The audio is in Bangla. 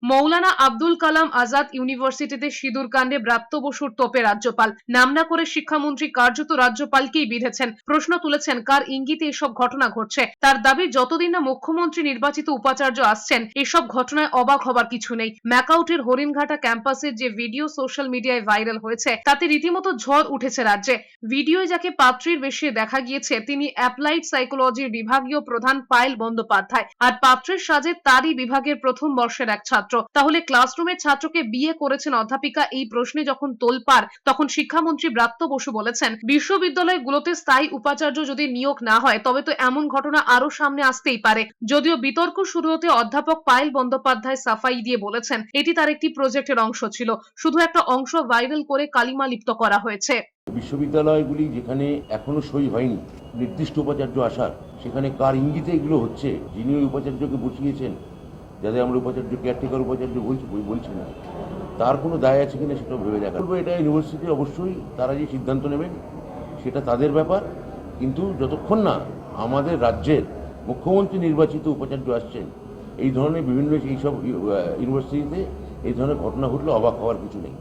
মৌলানা আব্দুল কালাম আজাদ ইউনিভার্সিটিতে সিঁদুর কাণ্ডে ব্রাত্য বসুর তোপে রাজ্যপাল। নাম না করে শিক্ষামন্ত্রী কার্যত রাজ্যপালকেই বিঁধেছেন। প্রশ্ন তুলেছেন কার ইঙ্গিতে এসব ঘটনা ঘটছে। তার দাবি যতদিন না মুখ্যমন্ত্রী নির্বাচিত উপাচার্য আসছেন এসব ঘটনায় অবাক হবার কিছু নেই। ম্যাকাউটের হরিণঘাটা ক্যাম্পাসের যে ভিডিও সোশ্যাল মিডিয়ায় ভাইরাল হয়েছে তাতে রীতিমতো ঝড় উঠেছে রাজ্যে। ভিডিওয় যাকে পাত্রীর বেশে দেখা গিয়েছে তিনি অ্যাপ্লাইড সাইকোলজির বিভাগীয় প্রধান পায়েল বন্দ্যোপাধ্যায়, আর পাত্রের সাজে তারই বিভাগের প্রথম বর্ষের এক ছাত্র। তাহলে ক্লাসরুমের ছাত্রকে বিয়ে করেছেন অধ্যাপিকা, এই প্রশ্নে যখন তোলপাড় তখন শিক্ষামন্ত্রী ব্রাত্য বসু বলেছেন বিশ্ববিদ্যালয়গুলোতে স্থায়ী উপাচার্য যদি নিয়োগ না হয় তবে তো এমন ঘটনা আরো সামনে আসতেই পারে। যদিও বিতর্ক শুরু হতে অধ্যাপক পায়েল বন্দ্যোপাধ্যায় সাফাই দিয়ে বলেছেন এটি তার একটি প্রজেক্টের অংশ ছিল, শুধু একটা অংশ ভাইরাল করে কালিমা লিপ্ত করা হয়েছে। বিশ্ববিদ্যালয়গুলি যেখানে এখনো সই হয়নি নির্দিষ্ট উপাচার্য আসার, সেখানে কার ইঙ্গিতে এগুলো হচ্ছে, যিনি ওই উপাচার্যকে বসিয়েছেন, যাদের আমরা উপাচার্য কেয়ারটেকার উপাচার্য বলছি না, তার কোনো দায় আছে কিনা সেটাও ভেবে দেখা। এটা ইউনিভার্সিটি অবশ্যই তারা যে সিদ্ধান্ত নেবেন সেটা তাদের ব্যাপার, কিন্তু যতক্ষণ না আমাদের রাজ্যের মুখ্যমন্ত্রী নির্বাচিত উপাচার্য আসছেন, এই ধরনের বিভিন্ন এইসব ইউনিভার্সিটিতে এই ধরনের ঘটনা ঘটলে অবাক হওয়ার কিছু নেই।